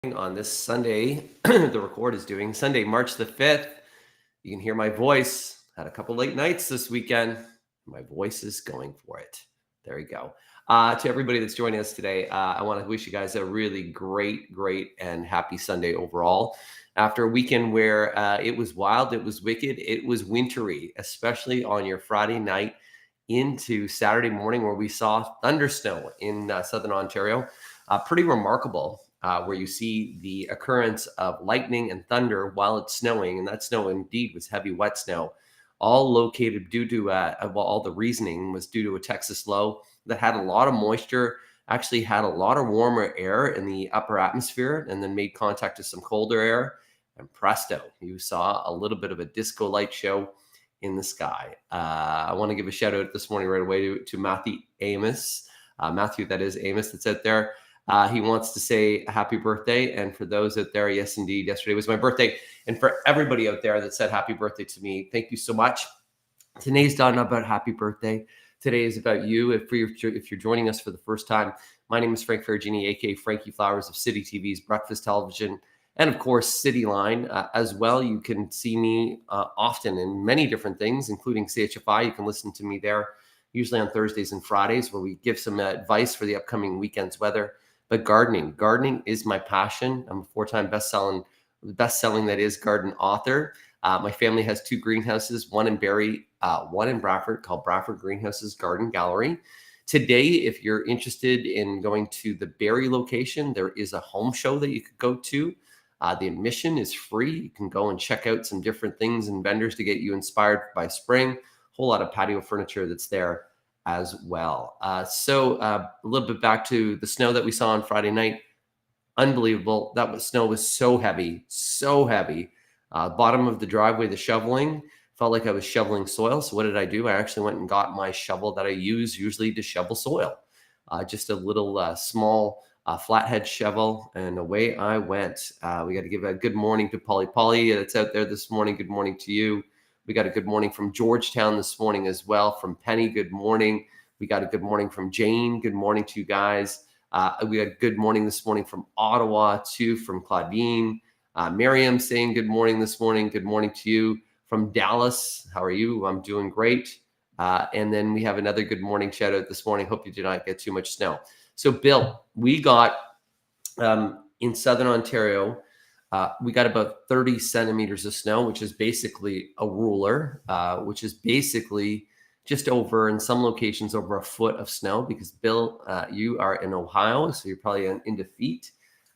On this Sunday. The record is doing Sunday, March the 5th. You can hear my voice. Had a couple late nights this weekend. My voice is going for it. There you go. To everybody that's joining us today, I want to wish you guys a really great, and happy Sunday overall. After a weekend where it was wild, it was wicked, it was wintry, especially on your Friday night into Saturday morning, where we saw thunder snow in southern Ontario. Pretty remarkable, where you see the occurrence of lightning and thunder while it's snowing. And that snow indeed was heavy, wet snow, all located due to, all the reasoning was due to a Texas low that had a lot of moisture, actually had a lot of warmer air in the upper atmosphere, and then made contact with some colder air. And presto, you saw a little bit of a disco light show in the sky. I want to give a shout out this morning right away to Matthew Amos. Matthew, that is Amos, that's out there. He wants to say happy birthday. And for those out there, yes, indeed, yesterday was my birthday. And for everybody out there that said happy birthday to me, thank you so much. Today's not about happy birthday. Today is about you. If you're joining us for the first time, my name is Frank Ferragini, aka Frankie Flowers of City TV's Breakfast Television, and of course, Cityline as well. You can see me often in many different things, including CHFI. You can listen to me there, usually on Thursdays and Fridays, where we give some advice for the upcoming weekend's weather. But gardening is my passion. I'm a 4-time best-selling that is garden author. My family has 2 greenhouses, one in Barrie, one in Bradford, called Bradford Greenhouses Garden Gallery. Today, if you're interested in going to the Barrie location, there is a home show that you could go to. The admission is free. You can go and check out some different things and vendors to get you inspired by spring. Whole lot of patio furniture that's there as well. So a little bit back to the snow that we saw on Friday night. Unbelievable. Snow was so heavy. Bottom of the driveway, the shoveling, felt like I was shoveling soil. So what did I do? I actually went and got my shovel that I use usually to shovel soil. Just a little small flathead shovel, and away I went. We got to give a good morning to Polly that's out there this morning. Good morning to you. We got a good morning from Georgetown this morning as well. From Penny, good morning. We got a good morning from Jane. Good morning to you guys. We got a good morning this morning from Ottawa too, from Claudine. Miriam saying good morning this morning. Good morning to you from Dallas. How are you? I'm doing great. And then we have another good morning shout out this morning. Hope you did not get too much snow. So Bill, we got in Southern Ontario, we got about 30 centimeters of snow, which is basically a ruler, which is basically just over, in some locations, over a foot of snow, because Bill, you are in Ohio, so you're probably into feet.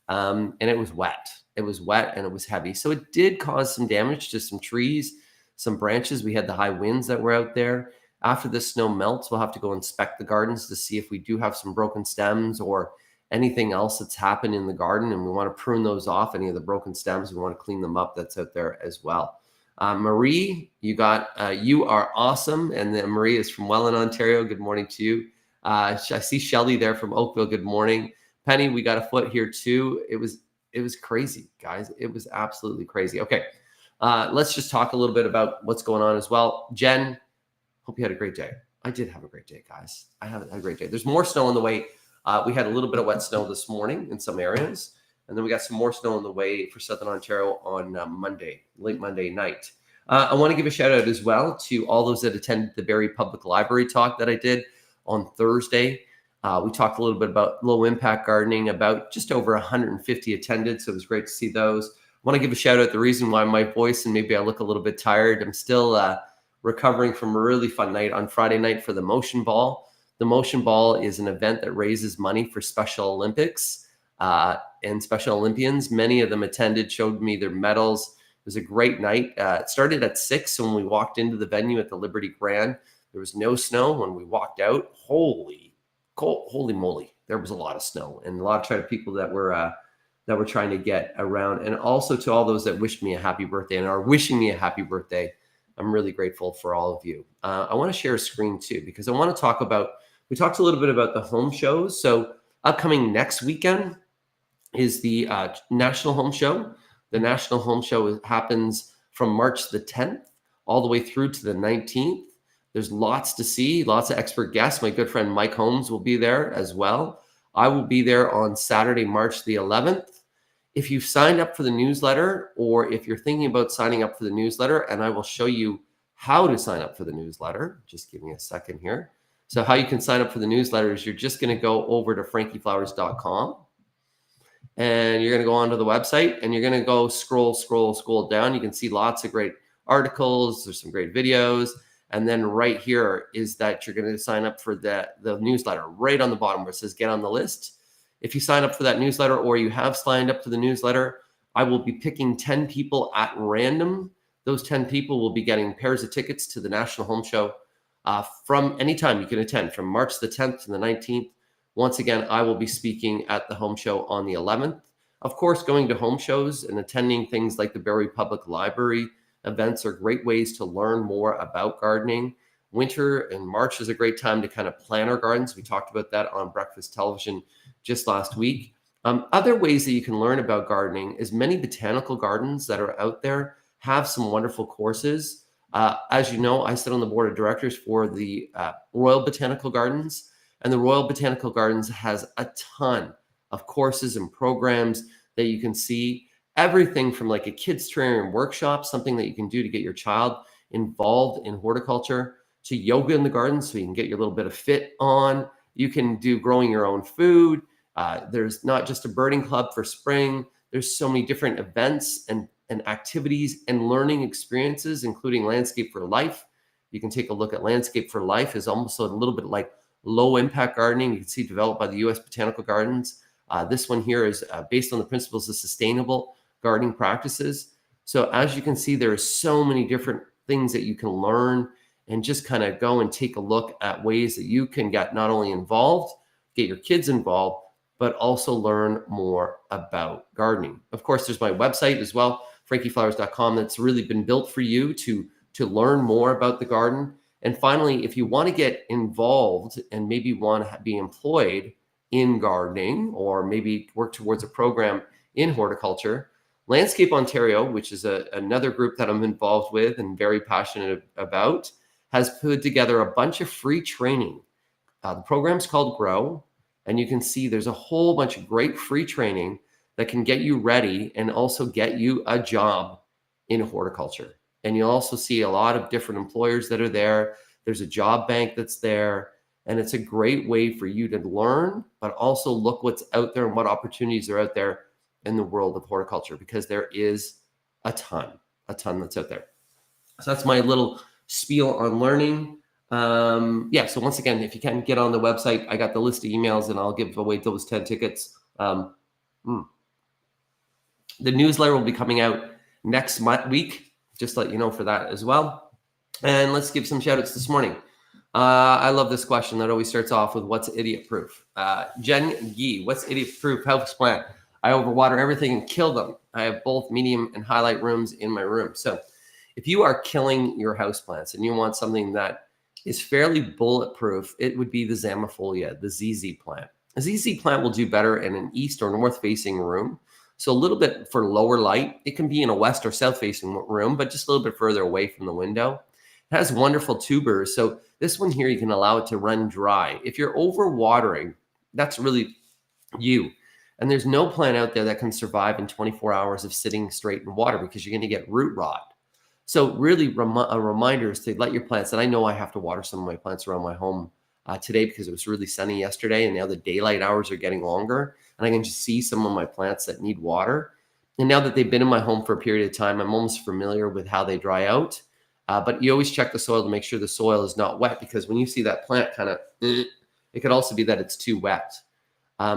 And it was wet. It was wet and it was heavy. So it did cause some damage to some trees, some branches. We had the high winds that were out there. After the snow melts, we'll have to go inspect the gardens to see if we do have some broken stems or anything else that's happened in the garden, and we want to prune those off. Any of the broken stems, we want to clean them up. That's out there as well. Marie, you are awesome. And then Marie is from Welland, Ontario. Good morning to you. I see Shelly there from Oakville. Good morning. Penny, we got a foot here too. It was crazy, guys. It was absolutely crazy. Okay. Let's just talk a little bit about what's going on as well. Jen, hope you had a great day. I did have a great day, guys. I had a great day. There's more snow on the way. We had a little bit of wet snow this morning in some areas, and then we got some more snow on the way for Southern Ontario on Monday, late Monday night. I want to give a shout out as well to all those that attended the Barrie Public Library talk that I did on Thursday. We talked a little bit about low impact gardening, about just over 150 attended. So it was great to see those. I want to give a shout out. The reason why my voice and maybe I look a little bit tired, I'm still recovering from a really fun night on Friday night for the Motion Ball. The Motion Ball is an event that raises money for Special Olympics and Special Olympians. Many of them attended, showed me their medals. It was a great night. It started at 6. So when we walked into the venue at the Liberty Grand, there was no snow. When we walked out, holy moly, there was a lot of snow, and a lot of people that were trying to get around. And also to all those that wished me a happy birthday and are wishing me a happy birthday, I'm really grateful for all of you. I want to share a screen too, because I want to talk about, we talked a little bit about the home shows. So upcoming next weekend is the National Home Show. The National Home Show happens from March the 10th all the way through to the 19th. There's lots to see, lots of expert guests. My good friend Mike Holmes will be there as well. I will be there on Saturday, March the 11th. If you've signed up for the newsletter, or if you're thinking about signing up for the newsletter, and I will show you how to sign up for the newsletter. Just give me a second here. So how you can sign up for the newsletter is you're just going to go over to frankieflowers.com, and you're going to go onto the website, and you're going to go scroll down. You can see lots of great articles. There's some great videos. And then right here is that you're going to sign up for the newsletter right on the bottom where it says get on the list. If you sign up for that newsletter, or you have signed up to the newsletter, I will be picking 10 people at random. Those 10 people will be getting pairs of tickets to the National Home Show from anytime you can attend, from March the 10th to the 19th. Once again, I will be speaking at the home show on the 11th. Of course, going to home shows and attending things like the Barrie Public Library events are great ways to learn more about gardening. Winter and March is a great time to kind of plan our gardens. We talked about that on Breakfast Television just last week. Other ways that you can learn about gardening is many botanical gardens that are out there have some wonderful courses. As you know, I sit on the board of directors for the Royal Botanical Gardens, and the Royal Botanical Gardens has a ton of courses and programs that you can see. Everything from like a kids terrarium workshop, something that you can do to get your child involved in horticulture, to yoga in the garden so you can get your little bit of fit on. You can do growing your own food. There's not just a birding club for spring. There's so many different events and activities and learning experiences, including Landscape for Life. You can take a look at Landscape for Life. Is almost a little bit like low impact gardening. You can see developed by the U.S. Botanical Gardens. This one here is based on the principles of sustainable gardening practices. So as you can see, there are so many different things that you can learn, and just kind of go and take a look at ways that you can get not only involved, get your kids involved, but also learn more about gardening. Of course, there's my website as well, frankieflowers.com, that's really been built for you to learn more about the garden. And finally, if you want to get involved and maybe want to be employed in gardening, or maybe work towards a program in horticulture, Landscape Ontario, which is another group that I'm involved with and very passionate about, has put together a bunch of free training. The program's called Grow, and you can see there's a whole bunch of great free training that can get you ready and also get you a job in horticulture. And you'll also see a lot of different employers that are there. There's a job bank that's there, and it's a great way for you to learn, but also look what's out there and what opportunities are out there in the world of horticulture, because there is a ton that's out there. So that's my little spiel on learning. So once again, if you can get on the website, I got the list of emails, and I'll give away those 10 tickets. The newsletter will be coming out next week, just to let you know for that as well. And let's give some shout outs this morning. I love this question that always starts off with what's idiot proof. Jen Yee, what's idiot proof houseplant? I overwater everything and kill them. I have both medium and highlight rooms in my room. So if you are killing your houseplants and you want something that is fairly bulletproof, it would be the Zamifolia, the ZZ plant. A ZZ plant will do better in an east or north facing room. So a little bit for lower light. It can be in a west or south facing room, but just a little bit further away from the window. It has wonderful tubers. So this one here, you can allow it to run dry. If you're overwatering, that's really you. And there's no plant out there that can survive in 24 hours of sitting straight in water, because you're going to get root rot. So really a reminder is to let your plants, and I know I have to water some of my plants around my home today because it was really sunny yesterday, and now the daylight hours are getting longer, and I can just see some of my plants that need water. And now that they've been in my home for a period of time, I'm almost familiar with how they dry out. But you always check the soil to make sure the soil is not wet, because when you see that plant kind of, it could also be that it's too wet.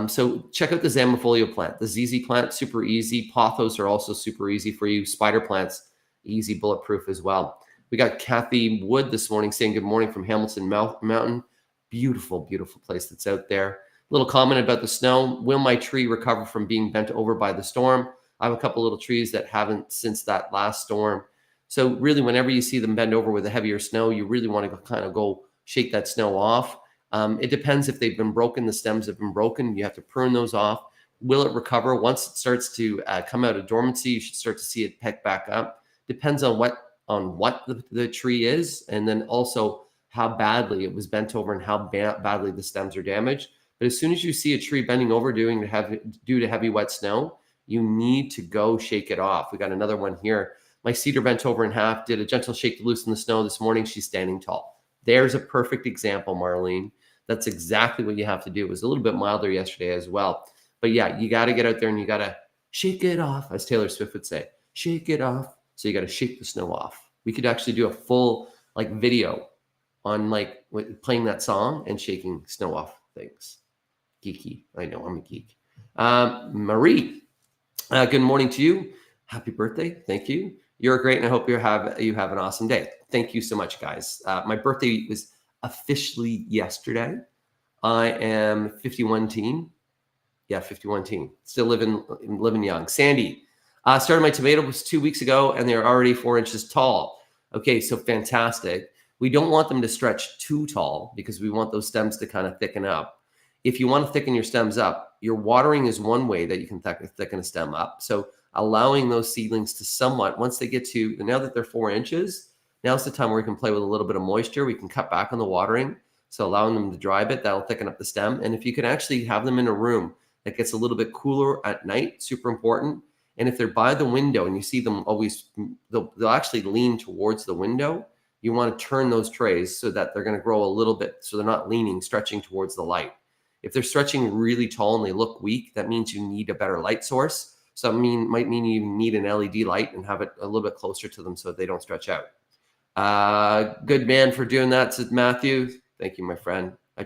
So check out the Zamifolia plant. The ZZ plant, super easy. Pothos are also super easy for you. Spider plants, easy, bulletproof as well. We got Kathy Wood this morning saying good morning from Hamilton Mountain. Beautiful, beautiful place that's out there. Little comment about the snow. Will my tree recover from being bent over by the storm? I have a couple little trees that haven't since that last storm. So really, whenever you see them bend over with a heavier snow, you really want to kind of go shake that snow off. It depends if they've been broken. The stems have been broken. You have to prune those off. Will it recover? Once it starts to come out of dormancy, you should start to see it pick back up. Depends on what the tree is, and then also how badly it was bent over and how badly the stems are damaged. But as soon as you see a tree bending over due to heavy wet snow, You need to go shake it off. We got another one here. My cedar bent over in half, did a gentle shake to loosen the snow this morning. She's standing tall. There's a perfect example, Marlene. That's exactly what you have to do. It was a little bit milder yesterday as well. But yeah, you got to get out there and you got to shake it off, as Taylor Swift would say. Shake it off. So you got to shake the snow off. We could actually do a full video on playing that song and shaking snow off things. Geeky. I know, I'm a geek. Marie, good morning to you. Happy birthday. Thank you. You're great, and I hope you have an awesome day. Thank you so much, guys. My birthday was officially yesterday. I am 51 teen. Yeah, 51 teen. Still living young. Sandy, started my tomatoes 2 weeks ago, and they're already 4 inches tall. Okay, so fantastic. We don't want them to stretch too tall because we want those stems to kind of thicken up. If you want to thicken your stems up, your watering is one way that you can thicken a stem up. So allowing those seedlings to somewhat, once they get to, now that they're 4 inches, now's the time where we can play with a little bit of moisture. We can cut back on the watering. So allowing them to dry a bit, that'll thicken up the stem. And if you can actually have them in a room that gets a little bit cooler at night, super important. And if they're by the window and you see them always, they'll actually lean towards the window. You want to turn those trays so that they're going to grow a little bit, so they're not leaning, stretching towards the light. If they're stretching really tall and they look weak, that means you need a better light source. So might mean you need an LED light and have it a little bit closer to them so they don't stretch out. Good man for doing that, said Matthew. Thank you, my friend. I'm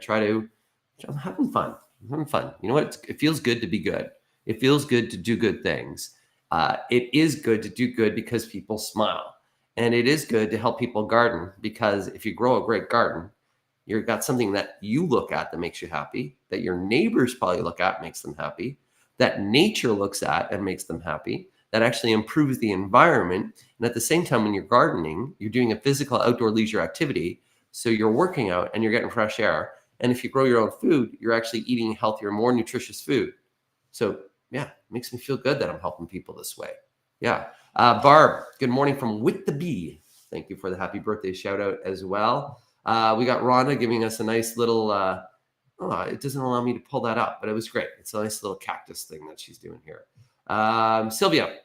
having fun. You know what? It feels good to be good. It feels good to do good things. It is good to do good because people smile. And it is good to help people garden, because if you grow a great garden, you've got something that you look at that makes you happy, that your neighbors probably look at, makes them happy, that nature looks at and makes them happy, that actually improves the environment. And at the same time, when you're gardening, you're doing a physical outdoor leisure activity. So you're working out and you're getting fresh air. And if you grow your own food, you're actually eating healthier, more nutritious food. So yeah, it makes me feel good that I'm helping people this way. Yeah. Barb, good morning from With the Bee. Thank you for the happy birthday shout out as well. We got Rhonda giving us a nice little, it doesn't allow me to pull that up, but it was great. It's a nice little cactus thing that she's doing here. Sylvia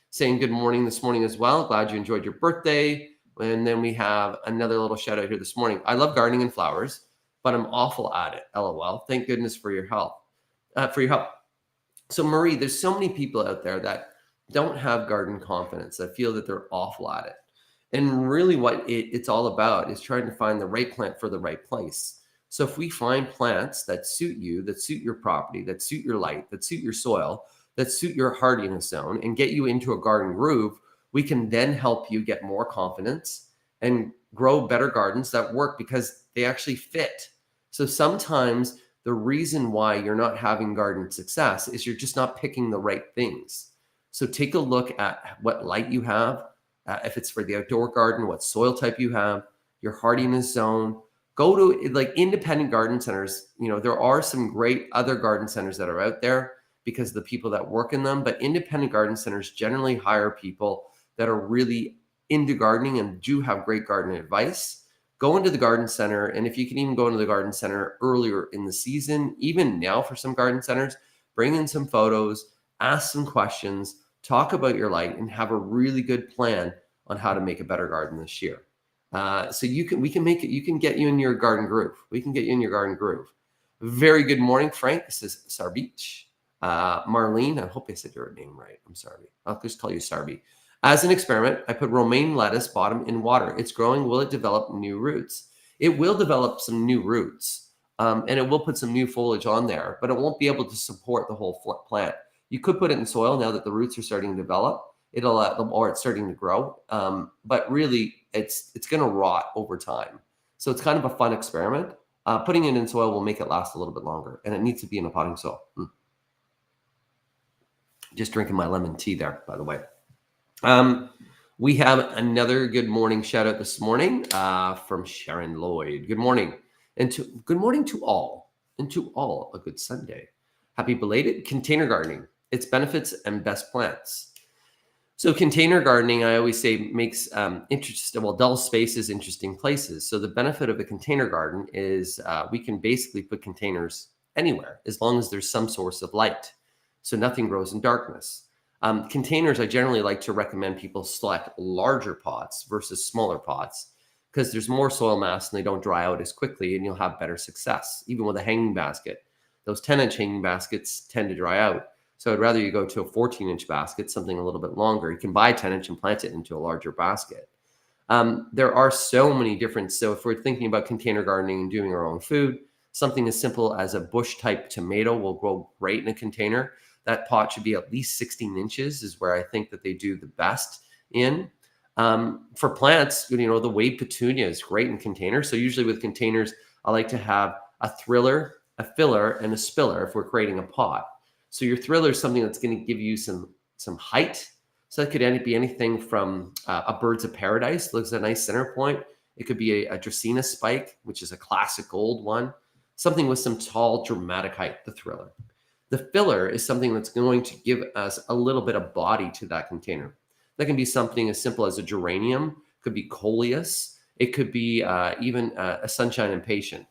saying good morning this morning as well. Glad you enjoyed your birthday. And then we have another little shout out here this morning. I love gardening and flowers, but I'm awful at it. LOL. Thank goodness for your help. So Marie, there's so many people out there that don't have garden confidence, that feel that they're awful at it. And really what it's all about is trying to find the right plant for the right place. So if we find plants that suit you, that suit your property, that suit your light, that suit your soil, that suit your hardiness zone, and get you into a garden groove, we can then help you get more confidence and grow better gardens that work because they actually fit. So sometimes the reason why you're not having garden success is you're just not picking the right things. So take a look at what light you have, if it's for the outdoor garden, what soil type you have, your hardiness zone. Go to independent garden centers. There are some great other garden centers that are out there because of the people that work in them, but independent garden centers generally hire people that are really into gardening and do have great garden advice. Go into the garden center, and if you can even go into the garden center earlier in the season, even now for some garden centers, bring in some photos, ask some questions, talk about your light, and have a really good plan on how to make a better garden this year. So we can get you in your garden groove. We can get you in your garden groove. Very good morning, Frank. This is Sarbich. Marlene, I hope I said your name right. I'm sorry. I'll just call you Sarbi. As an experiment, I put romaine lettuce bottom in water. It's growing. Will it develop new roots? It will develop some new roots, and it will put some new foliage on there, but it won't be able to support the whole plant. You could put it in soil now that the roots are starting to develop. Or it's starting to grow, but really it's going to rot over time. So it's kind of a fun experiment. Putting it in soil will make it last a little bit longer, and it needs to be in a potting soil. Just drinking my lemon tea there, by the way. We have another good morning shout out this morning from Sharon Lloyd. Good morning, good morning to all, and to all a good Sunday. Happy belated container gardening, its benefits and best plants. So container gardening, I always say, makes dull spaces interesting places. So the benefit of a container garden is we can basically put containers anywhere as long as there's some source of light. So nothing grows in darkness. Containers, I generally like to recommend people select larger pots versus smaller pots because there's more soil mass and they don't dry out as quickly and you'll have better success. Even with a hanging basket, those 10-inch hanging baskets tend to dry out. So I'd rather you go to a 14-inch basket, something a little bit longer. You can buy 10-inch and plant it into a larger basket. There are so many different. So if we're thinking about container gardening and doing our own food, something as simple as a bush type tomato will grow great in a container. That pot should be at least 16 inches is where I think that they do the best in. For plants, the wave petunia is great in containers. So usually with containers, I like to have a thriller, a filler, and a spiller if we're creating a pot. So your thriller is something that's going to give you some height. So that could be anything from a birds of paradise, looks at a nice center point. It could be a Dracaena spike, which is a classic gold one. Something with some tall, dramatic height, the thriller. The filler is something that's going to give us a little bit of body to that container. That can be something as simple as a geranium, could be coleus, it could be even a sunshine impatient.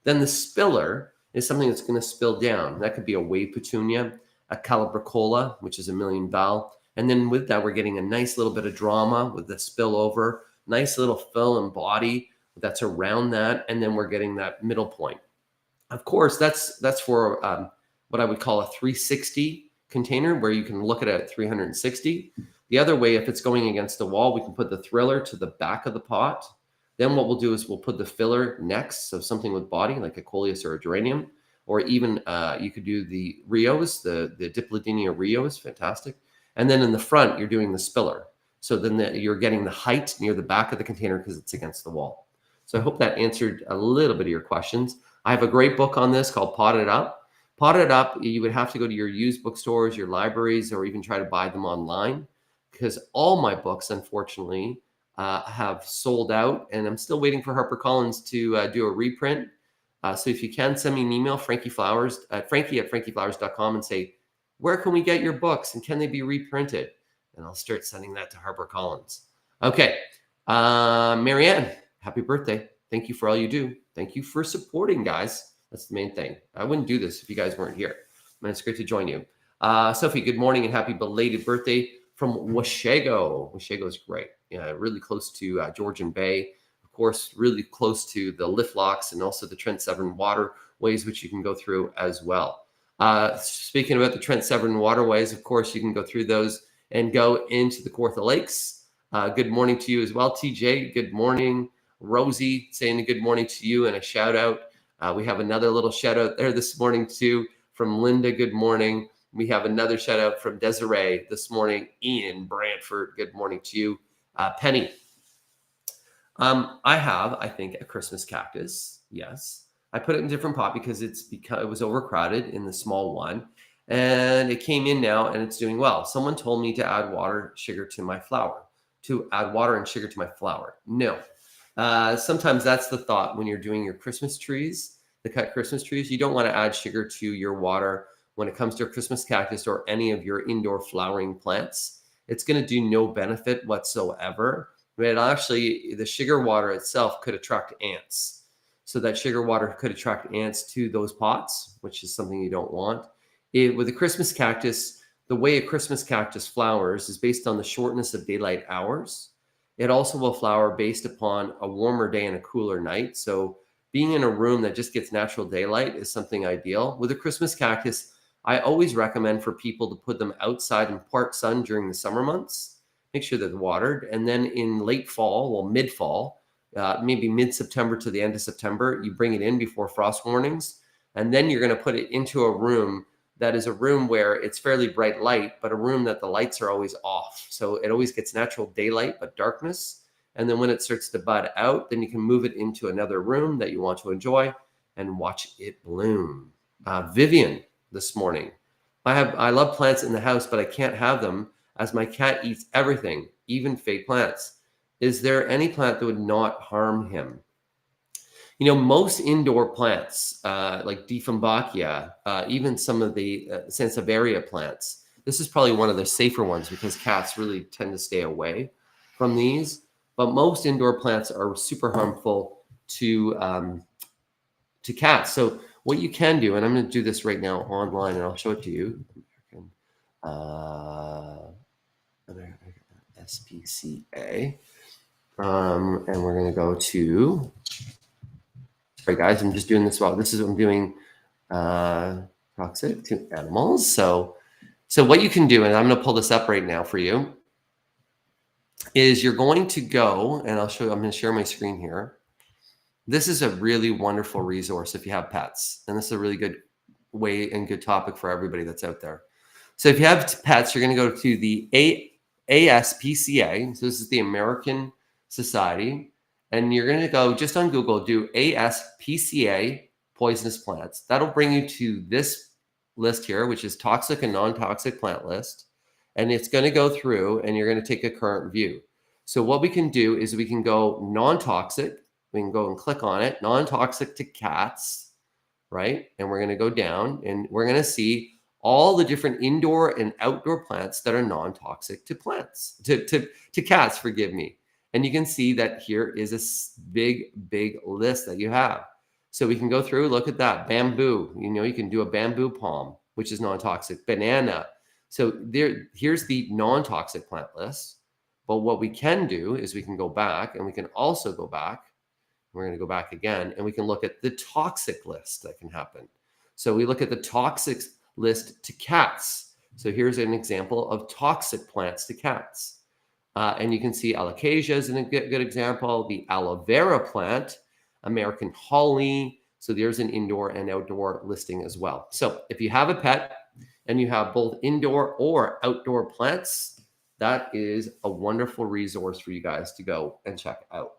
Then the spiller is something that's going to spill down. That could be a wave petunia, a calabricola, which is a million val. And then with that, we're getting a nice little bit of drama with the spillover, nice little fill and body that's around that. And then we're getting that middle point. Of course, that's for what I would call a 360 container where you can look at it at 360. The other way, if it's going against the wall, we can put the thriller to the back of the pot. Then what we'll do is we'll put the filler next, so something with body like a coleus or a geranium, or even you could do the Rios, the Diplodynia Rio is fantastic. And then in the front, you're doing the spiller. So then you're getting the height near the back of the container because it's against the wall. So I hope that answered a little bit of your questions. I have a great book on this called Potted Up. Potted Up, you would have to go to your used bookstores, your libraries, or even try to buy them online because all my books, unfortunately, have sold out. And I'm still waiting for HarperCollins to do a reprint. So if you can, send me an email, Frankie at frankieflowers.com and say, where can we get your books and can they be reprinted? And I'll start sending that to HarperCollins. Okay. Marianne, happy birthday. Thank you for all you do. Thank you for supporting, guys. That's the main thing. I wouldn't do this if you guys weren't here. And it's great to join you. Sophie, good morning and happy belated birthday from Washego. Washego is great. Yeah, really close to Georgian Bay. Of course, really close to the lift locks and also the Trent Severn waterways, which you can go through as well. Speaking about the Trent Severn waterways, of course, you can go through those and go into the Kawartha Lakes. Good morning to you as well, TJ. Good morning. Rosie saying a good morning to you and a shout out. We have another little shout out there this morning too from Linda. Good morning. We have another shout out from Desiree this morning. Ian Brantford. Good morning to you. Penny. I have, I think, a Christmas cactus. Yes. I put it in a different pot because it was overcrowded in the small one. And it came in now and it's doing well. Someone told me to add water, sugar to my flower. To add water and sugar to my flower. No. Sometimes that's the thought when you're doing your Christmas trees, the cut Christmas trees. You don't want to add sugar to your water when it comes to a Christmas cactus or any of your indoor flowering plants. It's going to do no benefit whatsoever. But actually, the sugar water itself could attract ants. So that sugar water could attract ants to those pots, which is something you don't want. With a Christmas cactus, the way a Christmas cactus flowers is based on the shortness of daylight hours. It also will flower based upon a warmer day and a cooler night. So being in a room that just gets natural daylight is something ideal. With a Christmas cactus, I always recommend for people to put them outside in part sun during the summer months. Make sure they're watered. And then in late fall, well, mid-fall, maybe mid-September to the end of September, you bring it in before frost warnings. And then you're going to put it into a room that is a room where it's fairly bright light, but a room that the lights are always off. So it always gets natural daylight, but darkness. And then when it starts to bud out, then you can move it into another room that you want to enjoy and watch it bloom. Vivian this morning. I love plants in the house, but I can't have them as my cat eats everything, even fake plants. Is there any plant that would not harm him? Most indoor plants like Dieffenbachia, even some of the Sansevieria plants, this is probably one of the safer ones because cats really tend to stay away from these. But most indoor plants are super harmful to cats. So what you can do, and I'm going to do this right now online, and I'll show it to you. SPCA. And we're going to go to, sorry guys, I'm just doing this while I'm doing toxic to animals. So what you can do, and I'm going to pull this up right now for you, is you're going to go, and I'm going to share my screen here. This is a really wonderful resource if you have pets, and this is a really good way and good topic for everybody that's out there. So if you have pets, you're going to go to the ASPCA. So this is the American Society, and you're going to go just on Google, do ASPCA poisonous plants. That'll bring you to this list here, which is toxic and non-toxic plant list. And it's going to go through, and you're going to take a current view. So what we can do is we can go non-toxic. We can go and click on it, non-toxic to cats, right? And we're going to go down, and we're going to see all the different indoor and outdoor plants that are non-toxic to plants, to cats, forgive me. And you can see that here is a big list that you have. So we can go through, look at that. Bamboo, you can do a bamboo palm, which is non-toxic. Banana. So here's the non-toxic plant list. But what we can do is we can go back, and we can also go back. We're going to go back again, and we can look at the toxic list that can happen. So we look at the toxic list to cats. So here's an example of toxic plants to cats. And you can see alocasia is a good example. The aloe vera plant, American holly. So there's an indoor and outdoor listing as well. So if you have a pet and you have both indoor or outdoor plants, that is a wonderful resource for you guys to go and check out.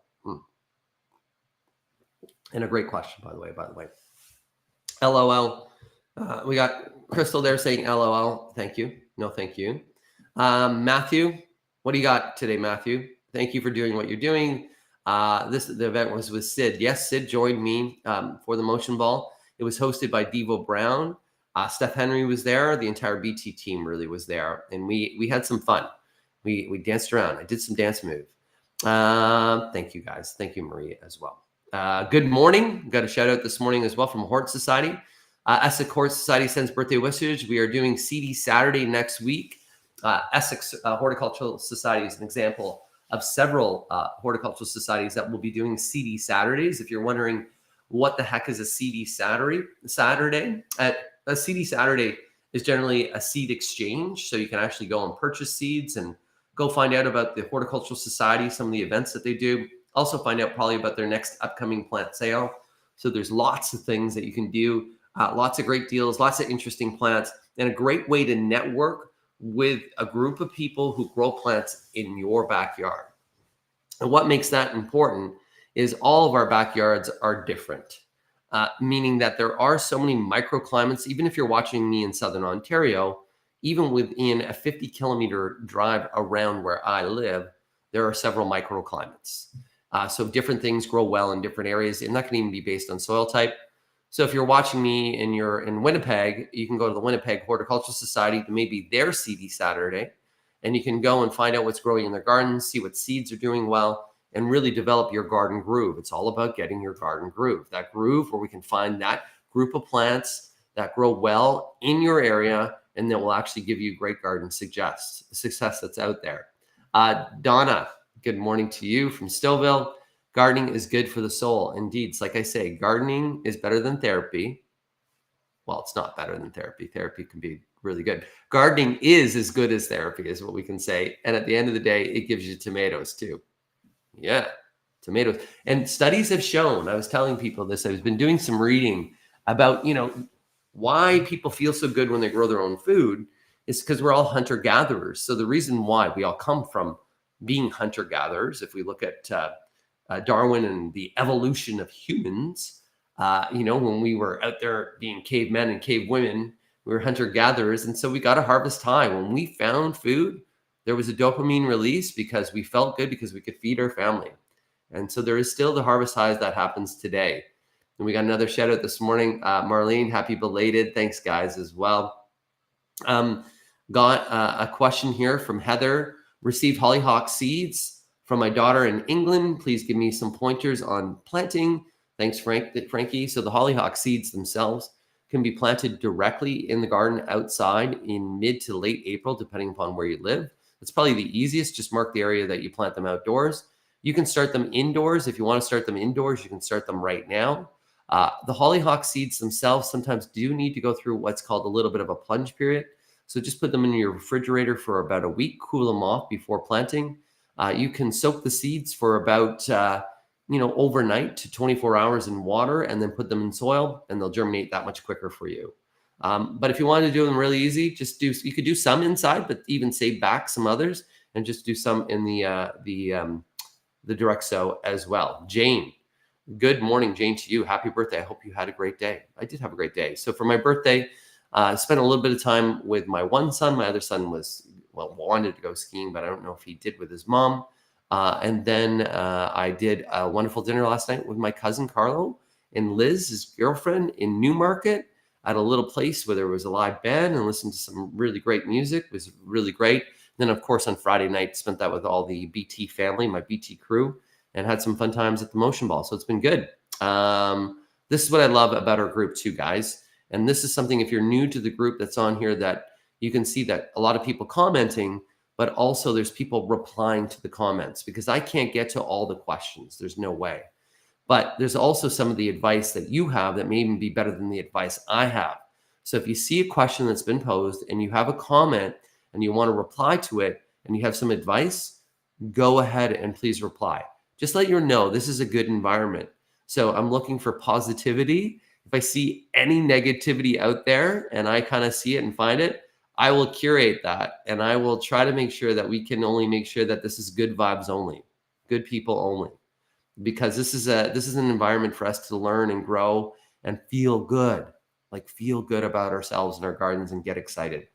And a great question, by the way. LOL. We got Crystal there saying LOL. Thank you. No, thank you. Matthew, what do you got today, Matthew? Thank you for doing what you're doing. The event was with Sid. Yes, Sid joined me for the motion ball. It was hosted by Devo Brown. Steph Henry was there. The entire BT team really was there. And we had some fun. We danced around. I did some dance moves. Thank you, guys. Thank you, Maria, as well. Good morning. Got a shout out this morning as well from Hort Society. Essex Hort Society sends birthday wishes. We are doing CD Saturday next week. Essex Horticultural Society is an example of several horticultural societies that will be doing CD Saturdays. If you're wondering what the heck is a CD Saturday, a CD Saturday is generally a seed exchange. So you can actually go and purchase seeds and go find out about the Horticultural Society, some of the events that they do. Also find out probably about their next upcoming plant sale. So there's lots of things that you can do, lots of great deals, lots of interesting plants, and a great way to network with a group of people who grow plants in your backyard. And what makes that important is all of our backyards are different, meaning that there are so many microclimates. Even if you're watching me in Southern Ontario, even within a 50-kilometer drive around where I live, there are several microclimates. So different things grow well in different areas, and that can even be based on soil type. So if you're watching me and you're in Winnipeg, you can go to the Winnipeg Horticultural Society to maybe their CD Saturday, and you can go and find out what's growing in their gardens, see what seeds are doing well, and really develop your garden groove. It's all about getting your garden groove, that groove where we can find that group of plants that grow well in your area, and that will actually give you great garden success that's out there. Donna, good morning to you from Stillville. Gardening is good for the soul. Indeed, it's like I say, gardening is better than therapy. Well, it's not better than therapy. Therapy can be really good. Gardening is as good as therapy, is what we can say. And at the end of the day, it gives you tomatoes too. Yeah, tomatoes. And studies have shown, I was telling people this, I've been doing some reading about, why people feel so good when they grow their own food is because we're all hunter-gatherers. So the reason why we all come from being hunter-gatherers, if we look at Darwin and the evolution of humans, when we were out there being cavemen and cavewomen, we were hunter-gatherers. And so we got to harvest high. When we found food, there was a dopamine release because we felt good because we could feed our family. And so there is still the harvest highs that happens today. And we got another shout out this morning. Marlene, happy belated. Thanks, guys, as well. Got a question here from Heather. Received hollyhock seeds from my daughter in England. Please give me some pointers on planting. Thanks, Frankie. So the hollyhock seeds themselves can be planted directly in the garden outside in mid to late April, depending upon where you live. It's probably the easiest. Just mark the area that you plant them outdoors. You can start them indoors. If you want to start them indoors, you can start them right now. The hollyhock seeds themselves sometimes do need to go through what's called a little bit of a plunge period. So just put them in your refrigerator for about a week, cool them off before planting. You can soak the seeds for about overnight to 24 hours in water, and then put them in soil, and they'll germinate that much quicker for you. But if you want to do them really easy, you could do some inside, but even save back some others and just do some in the direct sow as well. Jane, good morning, Jane, to you. Happy birthday. I hope you had a great day. I did have a great day. So for my birthday, I spent a little bit of time with my one son. My other son wanted to go skiing, but I don't know if he did with his mom. And then I did a wonderful dinner last night with my cousin Carlo and Liz, his girlfriend, in Newmarket at a little place where there was a live band, and listened to some really great music. It was really great. Then, of course, on Friday night, spent that with all the BT family, my BT crew, and had some fun times at the Motion Ball. So it's been good. This is what I love about our group too, guys. And this is something, if you're new to the group that's on here, that you can see that a lot of people commenting, but also there's people replying to the comments, because I can't get to all the questions. There's no way. But there's also some of the advice that you have that may even be better than the advice I have. So if you see a question that's been posed and you have a comment and you want to reply to it and you have some advice, go ahead and please reply. Just let you know this is a good environment. So I'm looking for positivity. If I see any negativity out there and I kind of see it and find it, I will curate that, and I will try to make sure that we can only make sure that this is good vibes only, good people only, because this is an environment for us to learn and grow and feel good about ourselves and our gardens and get excited.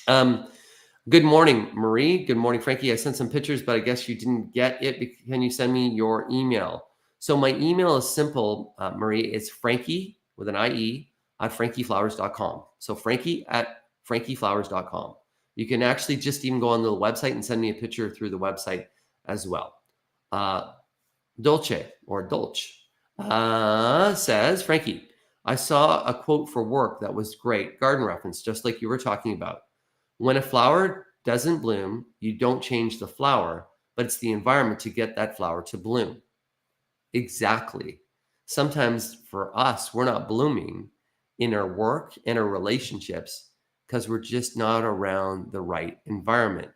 Good morning, Marie. Good morning, Frankie. I sent some pictures, but I guess you didn't get it. Can you send me your email? So my email is simple, Marie. It's Frankie with an IE at frankieflowers.com. So Frankie at frankieflowers.com. You can actually just even go on the website and send me a picture through the website as well. Dolce says, Frankie, I saw a quote for work that was great. Garden reference, just like you were talking about. When a flower doesn't bloom, you don't change the flower, but it's the environment to get that flower to bloom. Exactly. Sometimes for us, we're not blooming in our work and our relationships because we're just not around the right environment,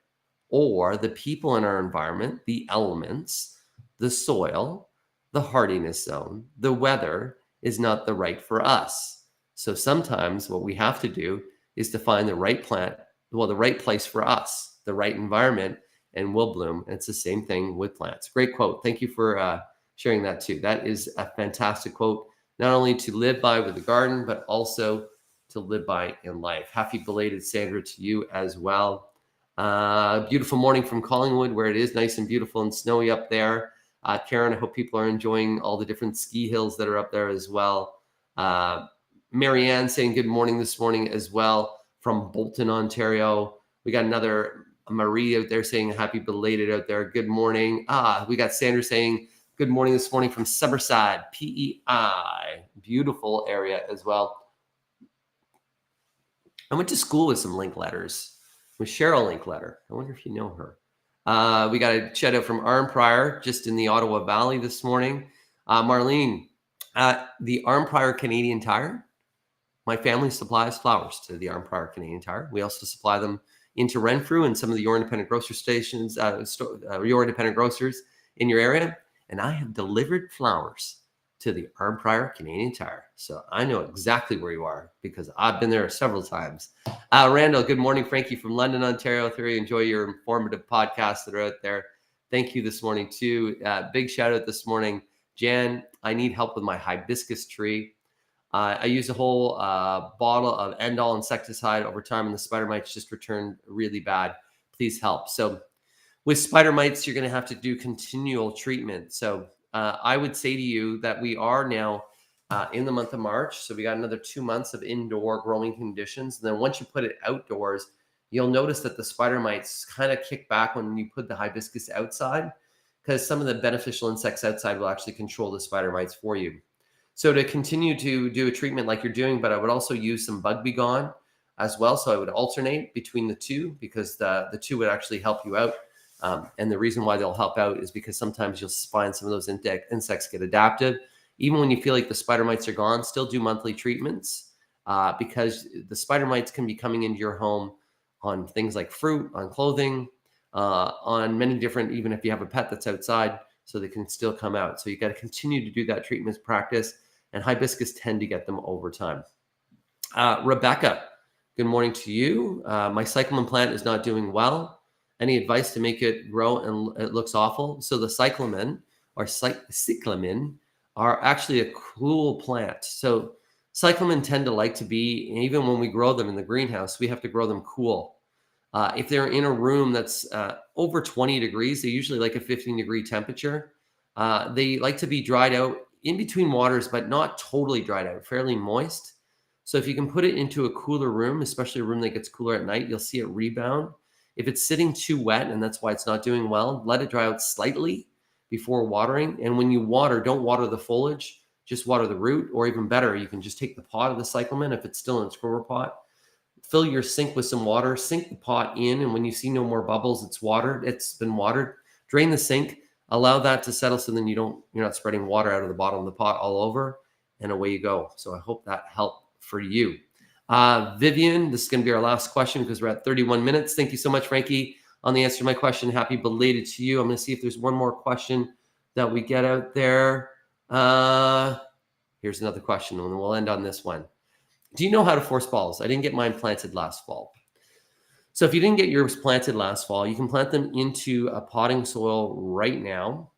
or the people in our environment, the elements, the soil, the hardiness zone, the weather is not the right for us. So sometimes what we have to do is to find the right plant, the right place for us, the right environment, and we'll bloom. And it's the same thing with plants. Great quote. Thank you for sharing that too. That is a fantastic quote, not only to live by with the garden, but also to live by in life. Happy belated Sandra to you as well. Beautiful morning from Collingwood, where it is nice and beautiful and snowy up there. Karen, I hope people are enjoying all the different ski hills that are up there as well. Marianne saying good morning this morning as well from Bolton, Ontario. We got another Marie out there saying happy belated out there. Good morning. We got Sandra saying good morning this morning from Summerside, PEI. Beautiful area as well. I went to school with some Linkletters, with Cheryl Linkletter. I wonder if you know her. We got a shout out from Arnprior, just in the Ottawa Valley this morning. Marlene, the Arnprior Canadian Tire. My family supplies flowers to the Arnprior Canadian Tire. We also supply them into Renfrew and some of the your independent grocer stations, your independent grocers in your area. And I have delivered flowers to the Arnprior Canadian Tire. So I know exactly where you are because I've been there several times. Randall, good morning. Frankie from London, Ontario. Thoroughly enjoy your informative podcasts that are out there. Thank you this morning too. Big shout out this morning. Jan, I need help with my hibiscus tree. I used a whole bottle of Endol insecticide over time, and the spider mites just returned really bad. Please help. So with spider mites, you're going to have to do continual treatment. So I would say to you that we are now in the month of March. So we got another 2 months of indoor growing conditions. And then once you put it outdoors, you'll notice that the spider mites kind of kick back when you put the hibiscus outside, because some of the beneficial insects outside will actually control the spider mites for you. So to continue to do a treatment like you're doing, but I would also use some Bug Be Gone as well. So I would alternate between the two because the two would actually help you out. And the reason why they'll help out is because sometimes you'll find some of those insects get adaptive. Even when you feel like the spider mites are gone, still do monthly treatments because the spider mites can be coming into your home on things like fruit, on clothing, on many different, even if you have a pet that's outside, so they can still come out. So you got to continue to do that treatment practice, and hibiscus tend to get them over time. Rebecca, good morning to you. My cyclamen plant is not doing well. Any advice to make it grow and it looks awful? So the cyclamen or cyclamen are actually a cool plant. So cyclamen tend to like to be, even when we grow them in the greenhouse, we have to grow them cool. If they're in a room that's over 20 degrees, they usually like a 15-degree temperature. They like to be dried out in between waters, but not totally dried out, fairly moist. So if you can put it into a cooler room, especially a room that gets cooler at night, you'll see it rebound. If it's sitting too wet, and that's why it's not doing well, let it dry out slightly before watering. And when you water, don't water the foliage, just water the root, or even better, you can just take the pot of the cyclamen if it's still in its grower pot, fill your sink with some water, sink the pot in, and when you see no more bubbles, it's been watered, drain the sink, allow that to settle so then you're not spreading water out of the bottom of the pot all over, and away you go. So I hope that helped for you. Vivian, this is going to be our last question because we're at 31 minutes. Thank you so much, Frankie, on the answer to my question. Happy belated to you. I'm going to see if there's one more question that we get out there. Here's another question, and we'll end on this one. Do you know how to force balls? I didn't get mine planted last fall. So if you didn't get yours planted last fall, you can plant them into a potting soil right now.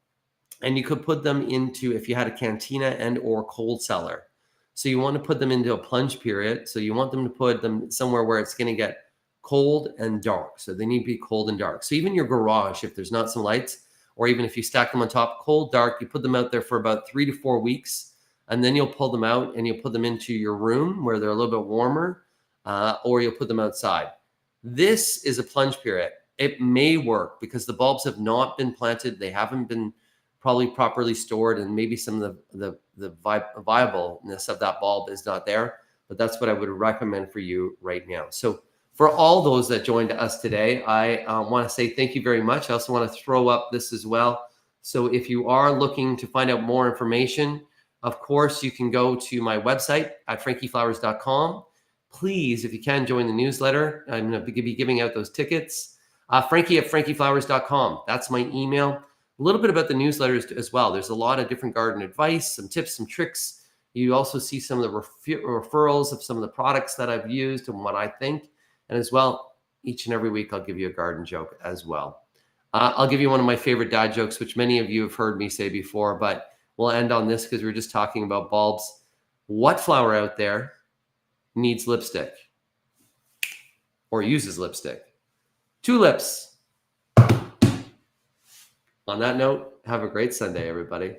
And you could put them into, if you had a cantina and or cold cellar. So you want to put them into a plunge period. So you want them to put them somewhere where it's going to get cold and dark. So they need to be cold and dark. So even your garage, if there's not some lights, or even if you stack them on top, cold, dark, you put them out there for about 3 to 4 weeks. And then you'll pull them out and you'll put them into your room where they're a little bit warmer, or you'll put them outside. This is a plunge period. It may work because the bulbs have not been planted. They haven't been probably properly stored, and maybe some of the viableness of that bulb is not there. But that's what I would recommend for you right now. So for all those that joined us today, I want to say thank you very much. I also want to throw up this as well. So if you are looking to find out more information, of course, you can go to my website at frankieflowers.com. Please, if you can, join the newsletter. I'm going to be giving out those tickets. Frankie at frankieflowers.com. That's my email. A little bit about the newsletters as well. There's a lot of different garden advice, some tips, some tricks. You also see some of the referrals of some of the products that I've used and what I think. And as well, each and every week, I'll give you a garden joke as well. I'll give you one of my favorite dad jokes, which many of you have heard me say before, but we'll end on this because we were just talking about bulbs. What flower out there needs lipstick or uses lipstick? Tulips. On that note, have a great Sunday, everybody.